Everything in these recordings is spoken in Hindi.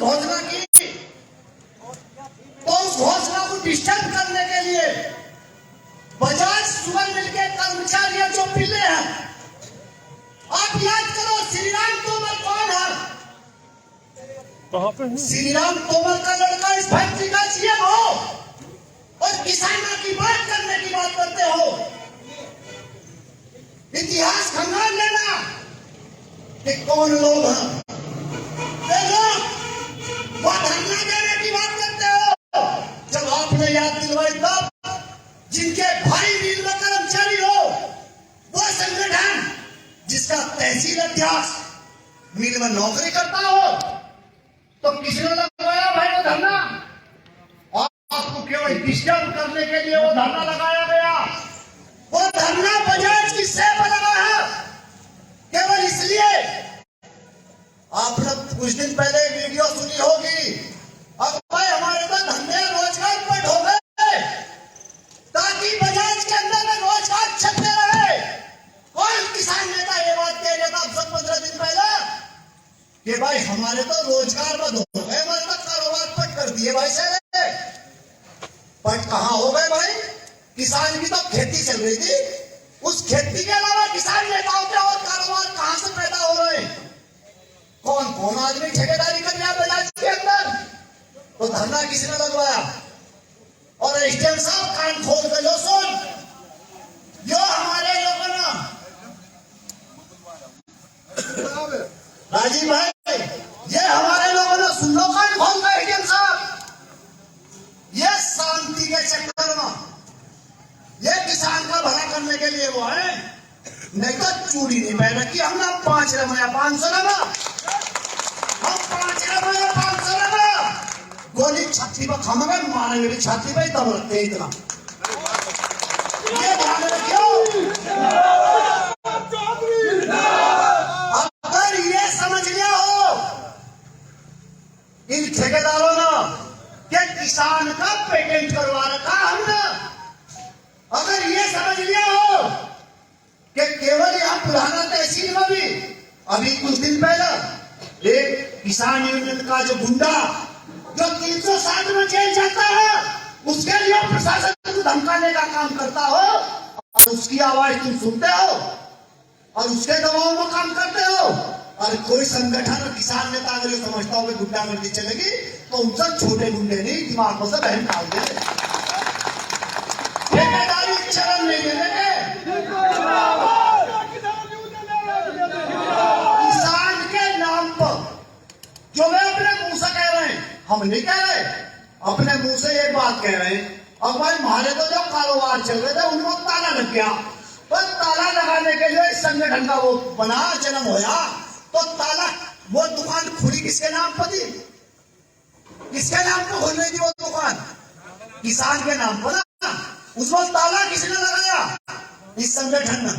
घोषणा की, तो उस घोषणा को डिस्टर्ब करने के लिए बजाज शुगर मिल के कर्मचारी जो मिले हैं, आप याद करो श्रीराम तोमर कौन है? कहाँ पे? श्रीराम तोमर का लड़का इस फैक्ट्री का सीएम हो और किसानों की बात करने की बात करते हो। इतिहास खंगाल लेना कि कौन लोग हैं। वो धरना देने की बात करते हो। जब आपने याद दिलवाई तब जिनके भाई रील में कर्मचारी हो, वो संगठन जिसका तहसील अध्यक्ष मिल में नौकरी करता हो, तो किसने लगाया भाई वो धरना? आपको केवल डिस्टर्ब करने के लिए वो धरना लगाया गया। वो धरना बजाज किससे लगा है? केवल इसलिए। आपने कुछ दिन पहले वीडियो सुनी होगी, अब भाई हमारे तो धंधे रोजगार पर हो गए ताकि बजाज के अंदर में रोजगार छपते रहे। कौन किसान नेता ये बात कह रहा था 15 दिन पहले कि भाई हमारे तो रोजगार बंद हो गए, हमारे तो कारोबार पट कर दिए भाई साहब। पट कहाँ हो गए भाई? किसान की तो खेती चल रही थी, उस खेती के अलावा किसान नेताओं के और कारोबार कहां से पैदा हो रहे? कौन कौन आदमी ठेकेदारी कर रहा बजाज के अंदर? तो धरना किसने लगवाया? और एसडीएम साहब कान खोल के लो सुन, जो हमारे लोगों ने राजीव भाई, ये हमारे लोगों ने सुन लो कान खोल के एसडीएम साहब, ये शांति के चक्कर में, ये किसान का भला करने के लिए वो है। नहीं तो चूड़ी नहीं पहन रखी हमने 5 रमाया 500 रमा, हम 5 रमाया 500 रमा, गोली छाती पर खामेंगे, मारेंगे भी छाती पे, तब रखते हैं इतना। ये ध्यान रखियो। अगर ये समझ लिया हो इन ठेकेदारों ने कि किसान का पेटेंट करवा रखा हमने, अगर ये समझ लिया हो कि केवल यहाँ पुराना तहसील में भी अभी कुछ दिन पहले एक किसान यूनियन का जो गुंडा जो 307 में जेल जाता है, उसके लिए प्रशासन को धमकाने का काम करता हो और उसकी आवाज तुम सुनते हो और उसके दबाव में काम करते हो। और कोई संगठन किसान नेता अगर ये समझता हो कि गुंडागर्दी चलेगी तो उनसे छोटे गुंडे नहीं दिमाग में से बहन डाल दे, ठेकेदारी चलन नहीं देंगे। किसान के नाम पर जो वे अपने मुंह से कह रहे हैं, हम नहीं कह रहे, अपने मुंह से एक बात कह रहे हैं। अब भाई हमारे तो जो कारोबार चल रहे थे उनको ताला लग गया, तो ताला लगाने के लिए इस संगठन का वो बना, जन्म होया। तो ताला, वो दुकान खुली किसके नाम पर थी? किसके नाम पर खोल रही थी वो दुकान? किसान के नाम पर ना। उसको ताला किसने लगाया? इस संगठन ने।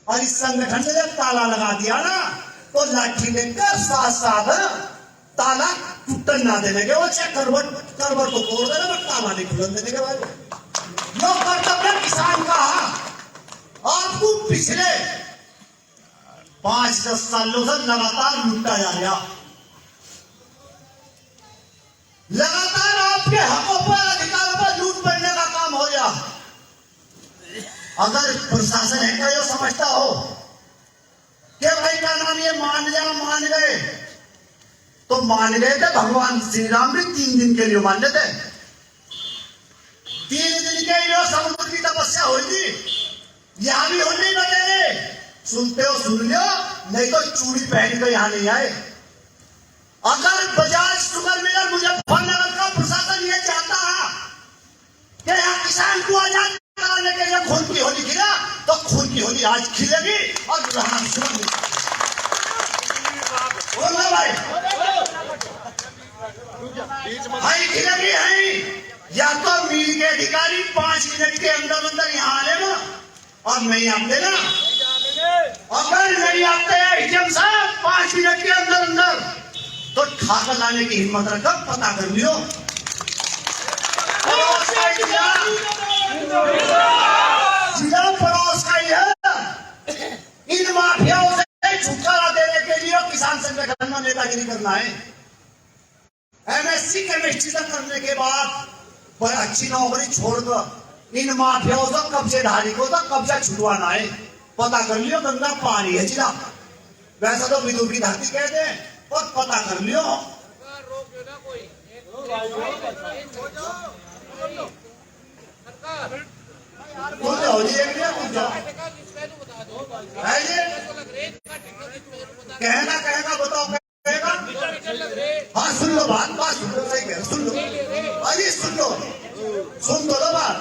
और इस संगठन ने जब ताला लगा दिया ना, तो लाठी लेकर साथ साथ ताला टूटन ना देने के, वो चाहे करवट को तोड़ देने, बट ताला नहीं खुलन देने के बाद जो कर्तव्य किसान का आपको पिछले 5-10 सालों से लगातार लूटा जा रहा, लगातार आपके हकों पर, अधिकारों पर लूट बढ़ने का काम हो रहा। अगर प्रशासन है का जो समझता हो कि भाई क्या नाम ये मान गए, तो मान गए थे भगवान श्री राम भी 3 दिन के लिए मान लेते। 3 दिन के लिए समुद्र की तपस्या हुई थी, यहां भी होने लगे। सुनते हो सुन लो, नहीं तो चूड़ी पहन कर यहां नहीं आए। अगर बजाज शुगर मिलर मुजफ्फरनगर का प्रशासन ये चाहता है कि यहाँ किसान को आजाद कराने के लिए खून की होली खिला, तो खून की होली आज खिलेगी और भाई खिलेगी है। या तो मिल के अधिकारी 5 मिनट के अंदर अंदर यहाँ आने ना और नहीं आते ना, अगर नहीं आते एसडीएम साहब 5 मिनट के अंदर अंदर, तो ठाकर लाने की हिम्मत रखकर पता कर लियो। जिला पड़ोस का ही है। इन माफियाओं से छुटकारा देने के लिए किसान संगठन में नेतागिरी करना है। MSc केमिस्ट्री तक करने के बाद पर अच्छी नौकरी छोड़कर इन माफियाओं का कब्जेधारी को तो कब्जा छुड़वाना है। पता कर लियो गंगा पानी है जिला, वैसा तो विदुर की धरती कहते हैं, और पता कर लियो। कहना बताओ कहेगा। हाँ सुन लो बात सुन लो, सही कह सुन लो, अरे सुन लो बात।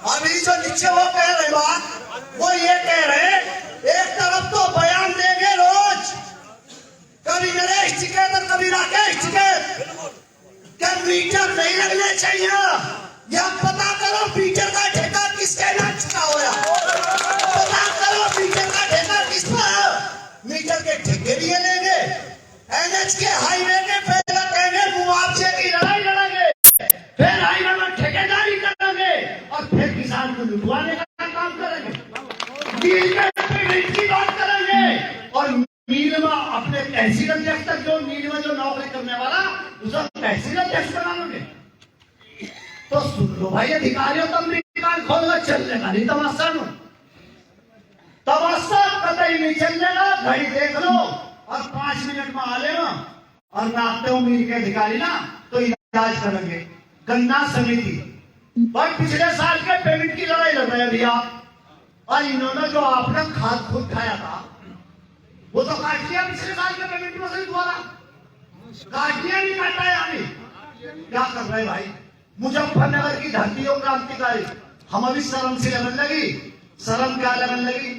अभी जो नीचे वो कह रहे बात, वो ये कह रहे एक तरफ तो बयान देंगे रोज, कभी नरेश जी के तो कभी राकेश जी के, क्या मीटर नहीं लगने चाहिए। या पता करो मीटर का ठेका किसके नाम चुका होया, पता करो मीटर का ठेका किस पर। मीटर के ठेके लिए लेंगे, NH के हाईवे के पहले कहेंगे मुआवजे की लड़ाई लड़ेंगे, फिर हाईवे में ठेकेदारी करेंगे, और फिर किसान को लुटवाने का काम करेंगे, मील के पेमेंट की बात करेंगे, और मील में अपने तहसील अध्यक्ष तक जो मील में जो नौकरी करने वाला उसे तहसील अध्यक्ष बना लोगे। तो सुन लो भाई अधिकारियों, तुम दुकान खोलकर चलने नहीं तमाशा तमाशा कतई नहीं चलेगा। घड़ी देख लो और 5 मिनट में आ लेना, और नापते हो मील के अधिकारी ना तो इलाज करेंगे। गन्ना समिति पर पिछले साल के पेमेंट की लड़ाई लड़ रहे भैया, और इन्होंने जो आपने खाद खुद खाया था वो तो काट दिया पिछले साल के पेमेंट में से दोबारा काट दिया, नहीं काटा है। अभी क्या कर रहे भाई, मुजफ्फरनगर की धरती और क्रांतिकारी, हम अभी शर्म से लगन लगी। शर्म क्या लगन लगी?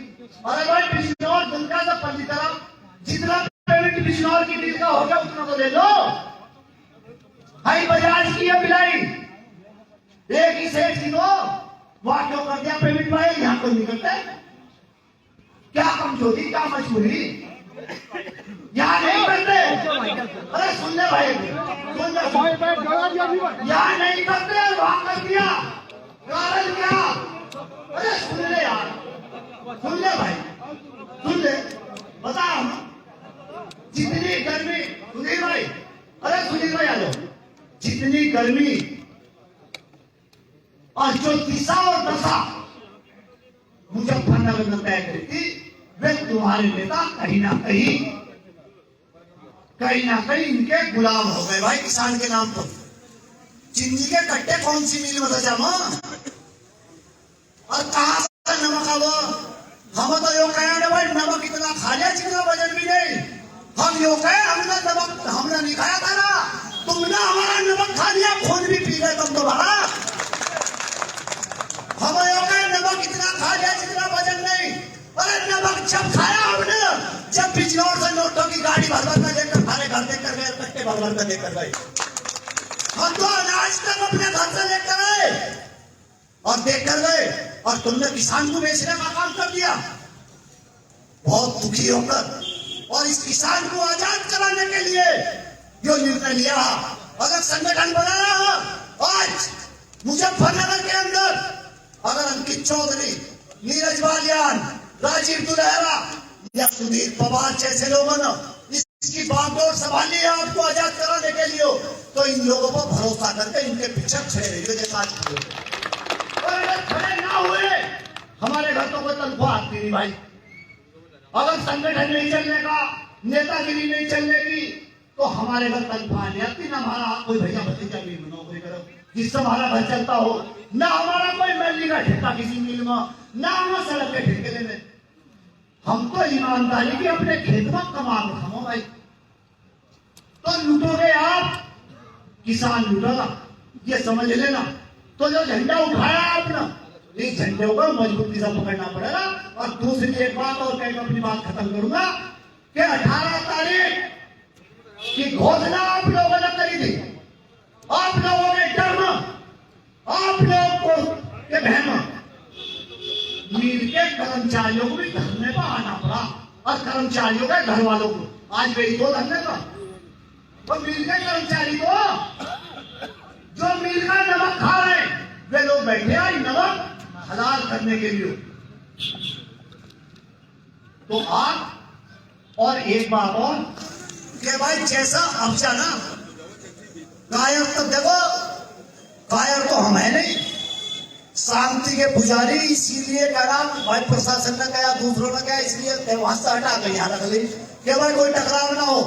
अरे भाई बिजनौर दुमका से पल्ली तरफ जितना पेमेंट बिजनौर की डील का हो गया उतना तो ले लो। भाई बजाज की है बिलाई, एक ही सेठ की दो, वहां क्यों कर दिया पेमेंट भाई, यहाँ कोई नहीं करते। क्या कमजोरी क्या मजबूरी, यहाँ नहीं करते। अरे सुन ले भाई, यहाँ नहीं करते, वहां कर दिया, कारण क्या? अरे सुन ले यार, सुन ले भाई, सुन ले, बता हम जितनी गर्मी, सुनील भाई, अरे सुनील भाई आ जाओ, जितनी गर्मी और जो दिशा और दशा मुजफ्फरनगर में तय करी थी, वे तुम्हारे नेता कहीं ना कहीं इनके गुलाम हो गए भाई किसान के नाम पर। चीनी के कट्टे कौन सी मिल में जमा, और कहां से नमक आवो। हम तो यो कहे भाई नमक इतना खा लिया जितना वजन भी नहीं। हम यो कहे हमने नमक हमने नहीं खाया था ना, तुमने हमारा नमक खा लिया, खून भी पी गए तुम दोबारा। हम यो कहे नमक इतना खा लिया जितना वजन नहीं। अरे नमक जब खाया हमने, जब बिजनौर से नोटों की गाड़ी भर भर कर लेकर खाने घर देकर गए, कट्टे भर भर कर लेकर गए। हम तो अनाज तक अपने घर से लेकर आए और देकर गए, और तुमने किसान को बेचने का काम कर दिया। बहुत दुखी होकर और इस किसान को आजाद कराने के लिए जो निर्णय लिया, अगर संगठन बनाना हो आज मुजफ्फरनगर के अंदर, अगर अंकित चौधरी, नीरज बालियान, राजीव दुल्हेरा या सुधीर पवार जैसे लोगों ने इसकी बागडोर संभाली है आपको आजाद कराने के लिए, तो इन लोगों पर भरोसा करके इनके पीछे खड़े रहिए के साथ खड़े ना हुए, हमारे घर तो कोई तनख्वाह आती नहीं भाई। अगर संगठन नहीं चलने का, नेतागिरी नहीं चलने की, तो हमारे घर तनख्वाह नहीं आती। ना हमारा कोई भैया भतीजा भी नौकरी करो जिससे हमारा घर चलता हो, ना हमारा कोई मैली का ठेका किसी मिल में, ना हम सड़क के ठेके लेने। हम तो ईमानदारी की अपने खेत में कमा के खाओ भाई। तो लूटोगे आप, किसान लूटेगा, ये समझ लेना। तो जो झंडा उठाया आपने, इस झंडे को मजबूती से पकड़ना पड़ेगा। और दूसरी एक बात और कहकर अपनी बात खत्म करूंगा कि 18 तारीख की घोषणा आप लोगों ने करी थी। आप लोगों के डर में, आप लोगों को के बहन मील के कर्मचारियों को भी धरने पर आना पड़ा, और कर्मचारियों के घर वालों को आज गई दो धरने पर। तो मील के कर्मचारी को जो मील का नमक खा रहे, वे लोग बैठे आई नमक हलाल करने के लिए। तो आप और एक बात और कि भाई जैसा अफजा ना कायर तो देखो, कायर तो हम है नहीं, शांति के पुजारी। इसीलिए कहा भाई, प्रशासन ने कहा, दूसरों ने कहा, इसलिए वहां से हटा कर यहाँ रख ली कि भाई कोई टकराव ना हो।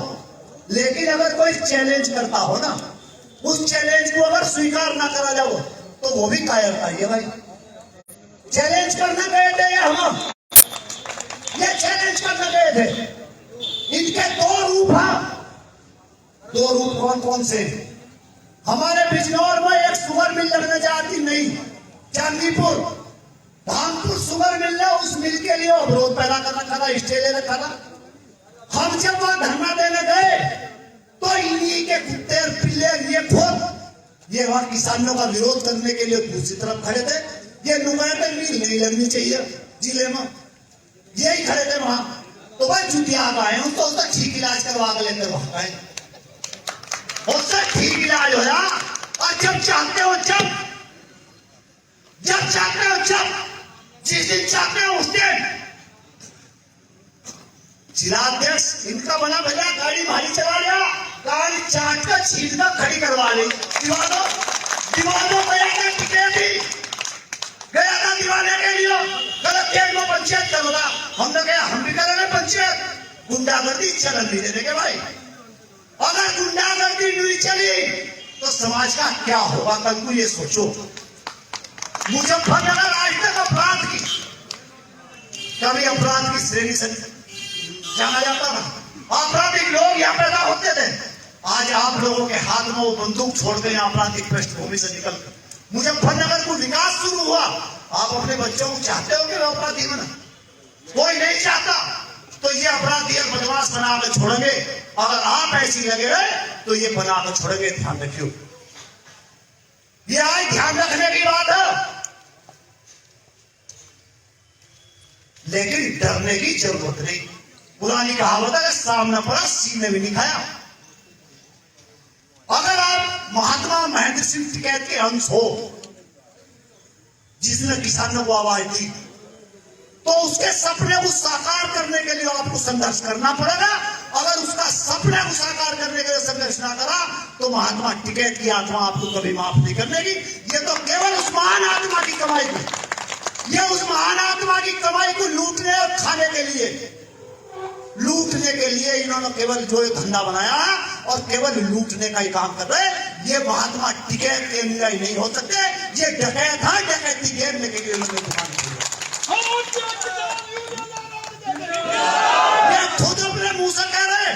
लेकिन अगर कोई चैलेंज करता हो ना, उस चैलेंज को अगर स्वीकार ना करा जाओ तो वो भी कायरता है भाई। चैलेंज करना गए थे ये चैलेंज करना गए थे। इनके दो रूप हैं। दो रूप कौन कौन से? हमारे बिजनौर में एक शुगर मिल लगने जाती नहीं, चांदीपुर धामपुर शुगर मिल है, उस मिल के लिए अवरोध पैदा करना खड़ा, स्टे लेना खड़ा। हम जब वहां धरना देने गए तो इन्हीं के कुत्ते और पिल्ले ये खोद ये वहां किसानों का विरोध करने के लिए दूसरी तरफ खड़े थे। ये नुमाइंदे मिल नहीं लगनी चाहिए जिले में, यही खड़े थे वहां। तो भाई जुटिया आए हो तो उसका ठीक इलाज करवा के लेते वहां, उससे ठीक इलाज हो जा। और जब चाहते हो जब चाहते हो जब जिस दिन चाहते हो उस दिन जिलाध्यक्ष इनका बना भैया गाड़ी भारी चला लिया, गाड़ी चाट कर छीट कर खड़ी करवा ली। दीवारों गया था टिकट ही गया था दीवाने के लिए, गलत खेल में पंचायत कर रहा। हमने कहा हम भी करेंगे पंचायत, गुंडागर्दी चलन नहीं देने के भाई। अगर गुंडागर्दी नहीं चली तो समाज का क्या होगा कल को ये सोचो। मुजफ्फरनगर आज तक अपराध की कभी अपराध की श्रेणी से जाना जाता था। आपराधिक लोग यहाँ पैदा होते थे। आज आप लोगों के हाथ में वो बंदूक छोड़ गए आपराधिक पृष्ठभूमि से निकल कर मुजफ्फरनगर को विकास शुरू हुआ। आप अपने बच्चों को चाहते हो कि वो अपराधी बने? कोई नहीं चाहता। तो ये अपराधी और बदमाश बना कर छोड़ेंगे। अगर आप ऐसी लगे तो ये बना कर छोड़ेंगे, ध्यान रखियो। ये आज ध्यान रखने की बात है, लेकिन डरने की जरूरत नहीं। पुरानी कहावत है, सामने पड़ा सीने भी नहीं खाया। अगर आप महात्मा महेंद्र सिंह टिकैत के अंश हो, जिसने किसानों को आवाज दी, तो उसके सपने को साकार करने के लिए आपको संघर्ष करना पड़ेगा। अगर उसका सपने को साकार करने के लिए संघर्ष ना करा तो महात्मा टिकैत की आत्मा आपको कभी माफ नहीं करने की। ये तो केवल उस महान आत्मा की कमाई को, ये उस महान आत्मा की कमाई को लूटने और खाने के लिए इन्होंने केवल जो धंधा बनाया और केवल लूटने का ही काम कर रहे। ये महात्मा टिकैत के अनुयायी नहीं हो सकते। ये डकैत है, डकैती घेरने के लिए उन्होंने दुकान ये खुद अपने मुंह से कह रहे।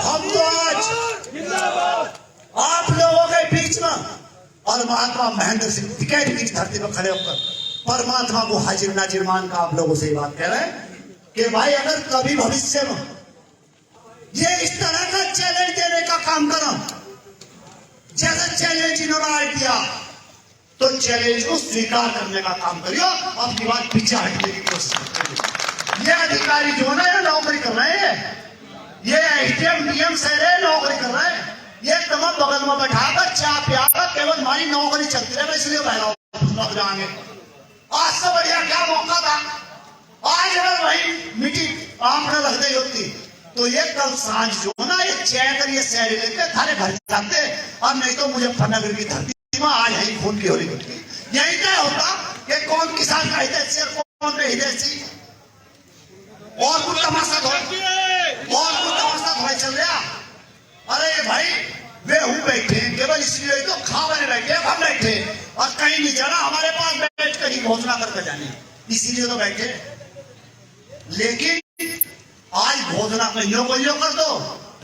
हम तो आज आप लोगों के बीच में और महात्मा महेंद्र सिंह टिकैत की धरती पर खड़े होकर परमात्मा को हाजिर नाजिर मान का आप लोगों से बात कह रहे हैं कि भाई अगर कभी भविष्य में ये इस तरह का चैलेंज देने का काम करो जैसे चैलेंज इन्होंने आज दिया, तो चैलेंज को स्वीकार करने का काम करियो। अपनी बात पीछे हटने की कोशिश करिए। ये अधिकारी जो है ना नौकरी कर रहे हैं, ये एसडीएम डीएम से नौकरी कर रहे हैं। ये तमाम बगल में बैठाकर चाय पियाकर केवल हमारी नौकरी चलती रहे, इसलिए बह रहा हूं जाएंगे। आज से बढ़िया क्या मौका था। आज अगर वही मीटिंग आपने रख दी होती तो ये कल सांझ जो ना ये चैकर ये सैरी लेते थारे घर जाते, और नहीं तो मुजफ्फरनगर की धरती में आज यही खून की होली होती। यही तय होता कि कौन किसान का हितैषी और कौन नहीं हितैषी। और कुछ तमाशा थोड़ा चल रहा। अरे भाई वे हूँ बैठे केवल इसलिए तो खाने बैठे, हम बैठे और कहीं नहीं जाना, हमारे पास बैठ कर ही घोषणा करके जानी, इसीलिए तो बैठे। लेकिन आज घोषणा कहियो कर दो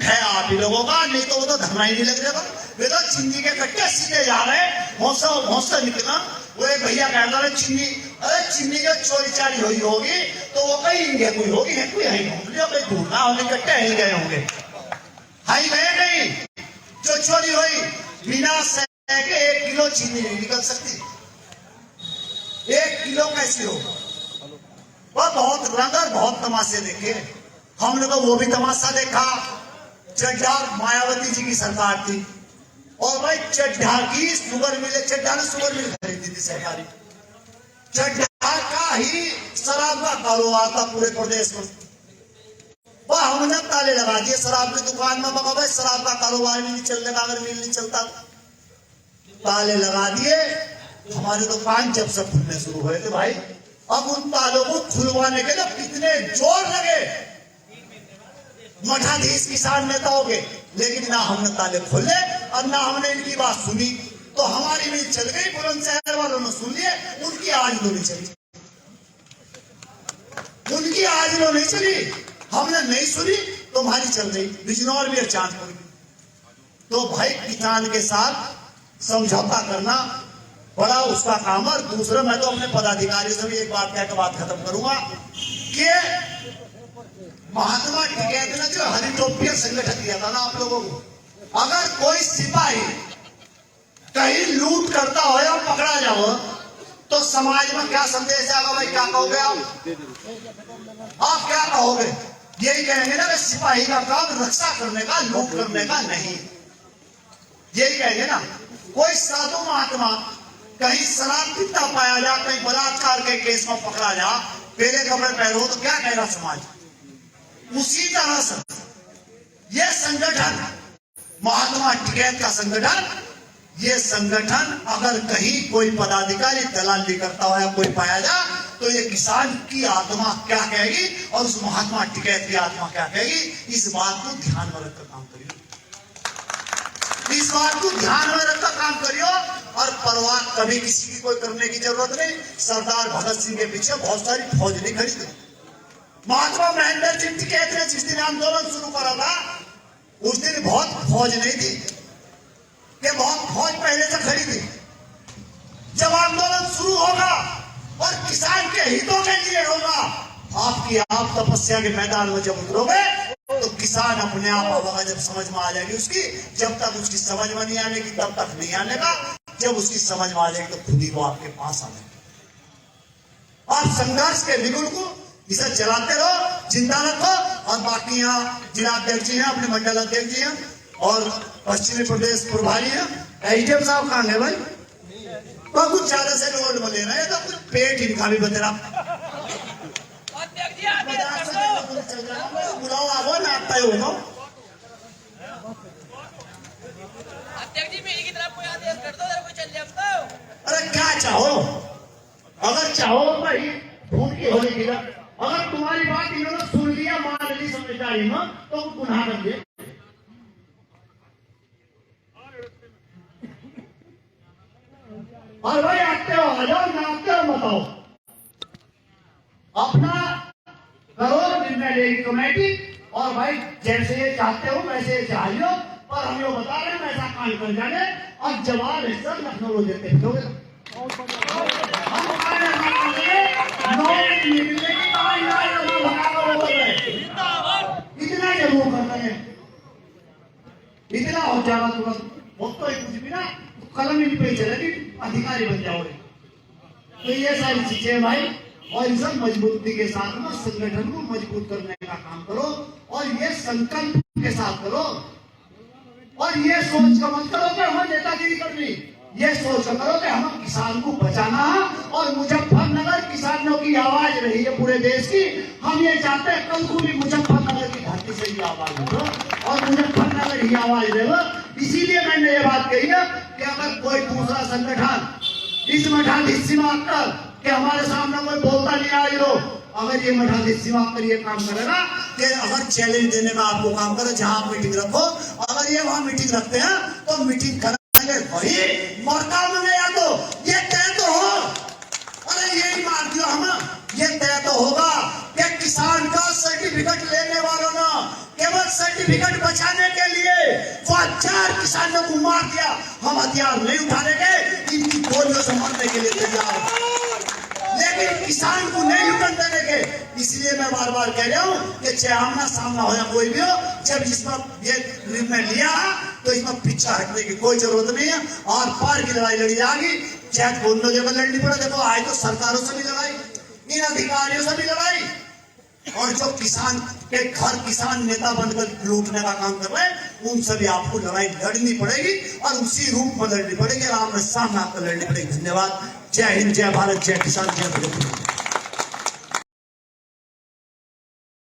है आप ही लोगों का, नहीं तो वो तो धरना ही नहीं लग जाएगा। वे तो चिन्नी के कट्टे सीधे जा रहे भौसा निकलना। वो एक भैया कहता है चिन्नी, अरे चिन्नी के चोरी चारी हुई होगी तो वो कहीं कोई होगी है, कोई है कोई ढूंढना होने कट्टे ही गए होंगे, हाई गए नहीं। जो चोरी हुई बिना सह के 1 किलो चीनी नहीं निकल सकती। 1 किलो कैसी हो? वह बहुत रंग और बहुत तमाशे देखे हम लोग। वो भी तमाशा देखा। चड्ढा मायावती जी की सरकार थी और भाई चड्ढा की शुगर मिले, चड्ढा ने शुगर मिल खरीदी थी सरकारी। चड्ढा का ही शराब का कारोबार था पूरे प्रदेश में। वह हमने ताले लगा दिए शराब की दुकान में। मगर भाई शराब का कारोबार भी नहीं चलने का, अगर मिल नहीं चलता ताले लगा दिए। हमारे दुकान जब से खुलने शुरू हुए थे भाई, अब उन तालों को खुलवाने के लिए कितने जोर लगे मठाधीश किसान नेताओं के, लेकिन ना हमने ताले खोले और ना हमने इनकी बात सुनी। तो हमारी मिल चल गई, बुलंदशहर वालों ने सुन लिए, उनकी आज लो नहीं चली, उनकी आज लो नहीं चली, हमने नहीं सुनी तो हमारी चल गई बिजनौर भी चांदपुर भी। तो भाई किसान के साथ समझौता करना बड़ा उसका काम है। दूसरा मैं तो अपने पदाधिकारियों से भी एक बात कह के बात खत्म करूंगा कि महात्मा टिकैत ने जो हरी टोपिया संगठन दिया था ना आप लोगों को, अगर कोई सिपाही कहीं लूट करता हो या पकड़ा जाओ तो समाज में क्या संदेश जाएगा भाई? क्या कहोगे आप क्या कहोगे? यही कहेंगे ना कि सिपाही का काम रक्षा करने का, लूट करने का नहीं, यही कहेंगे ना। कोई साधु महात्मा कहीं शराब पीता पाया जा, कहीं बलात्कार के केस में पकड़ा जा, पहले कपड़े पहनो तो क्या कहेगा समाज? उसी तरह से ये संगठन महात्मा टिकैत का संगठन, ये संगठन अगर कहीं कोई पदाधिकारी दलाली करता हो या कोई पाया जा तो ये किसान की आत्मा क्या कहेगी और उस महात्मा टिकैत की आत्मा क्या कहेगी? इस बात को ध्यान में रखकर काम करिए, इस बात को ध्यान में रखकर काम करियो। और परवाह कभी किसी की कोई करने की जरूरत नहीं। सरदार भगत सिंह के पीछे बहुत सारी फौज नहीं खड़ी थी। महात्मा महेंद्र सिंह टिकैत ने जिस दिन आंदोलन शुरू करा था उस दिन बहुत फौज नहीं थी, कि बहुत फौज पहले से खड़ी थी। जब आंदोलन शुरू होगा और किसान के हितों के लिए होगा, आपकी आप तपस्या के मैदान में जब उतरोगे तो किसान अपने आप होगा जब समझ में आ जाएगी उसकी। जब तक उसकी समझ में नहीं आने की तब तक नहीं आने का, जब उसकी समझ में आ जाएगी तो खुद ही वो आपके पास आ जाएगा। आप संघर्ष के बिगुल को इसे चलाते रहो, जिंदा रखो। और बाकी यहाँ जिला अध्यक्ष जी हैं, अपने मंडल अध्यक्ष जी हैं और पश्चिमी प्रदेश प्रभारी हैं। एचडीएम साहब कहाँ है भाई? तो कुछ ज्यादा से लोड में ले रहे हैं तो कुछ पेट ही निकाली बतेरा बुलाओ आवो ना आता हो ना। अध्यक्ष जी मेरी की तरफ कोई आदेश कर दो, कोई चल जाए तो। अरे क्या चाहो? अगर चाहो भाई ढूंढ के होने की, अगर तुम्हारी बात इन्होंने सुन लिया, मान ली समझदारी में, तो गुनाह कर दिए। और भाई आते हो आ जाओ, ना आते हो मत आओ। अपना करो निर्णय लेगी कमेटी, और भाई जैसे ये चाहते हो वैसे ये चाह लो। पर हम लोग बता रहे हैं वैसा काम कर जाने, और जवाब इस सब लखनऊ देते हैं इतना जरूर कर रहे हैं, इतना हो जाएगा तुरंत। बहुत तो कुछ भी ना कलम ही पे चलेगी, अधिकारी बन जाओगे। तो ये सारी चीजें भाई, और इन सब मजबूती के साथ में संगठन को मजबूत करने का काम करो, और ये संकल्प के साथ करो। और ये सोच कर मत करो कि हमें नेतागिरी करनी, ये सोच कर करो कि हमें किसान को बचाना है। और मुजफ्फरनगर किसानों की आवाज रही है पूरे देश की। हम ये चाहते हैं कल को भी मुजफ्फरनगर की धरती से ही आवाज उठो और मुजफ्फरनगर ही आवाज देगा। इसीलिए मैंने ये बात कही है कि अगर कोई दूसरा संगठन इस मठाधीश सीमा कर कि हमारे सामने कोई बोलता नहीं आई लो, अगर ये मठाधीश सीमा कर ये काम करेगा कि अगर चैलेंज देने का आपको काम करे, जहां आप मीटिंग रखो, अगर ये वहां मीटिंग रखते हैं तो मीटिंग करेंगे वही मरता में या तो ये तय तो हो। अरे यही मार दिया हम, ये तय तो होगा कि किसान का सर्टिफिकेट लेने वालों ने केवल सर्टिफिकेट बचाने के लिए वो 4 किसानों को मार दिया। हम हथियार नहीं उठाने के, इनकी गोलियों से मरने के लिए तैयार, लेकिन किसान को नहीं लुटन देने के। इसलिए मैं बार बार कह रहा हूँ कि चाहे आमना सामना हो या कोई भी हो, जब इसमें ये निर्णय लिया तो इसमें पीछा हटने की कोई जरूरत नहीं है। और पार की लड़ाई लड़ी जाएगी, चाहे दोनों जगह लड़नी पड़े। देखो आए तो सरकारों से भी लड़ाई, इन अधिकारियों से भी लड़ाई, और जो किसान के घर किसान नेता बनकर लूटने का काम कर रहे हैं उनसे भी आपको लड़ाई लड़नी पड़ेगी, और उसी रूप में लड़नी पड़ेगी, आमने सामने आपको लड़नी पड़ेगी। धन्यवाद। जय हिंद, जय भारत, जय किसान, जय भगत।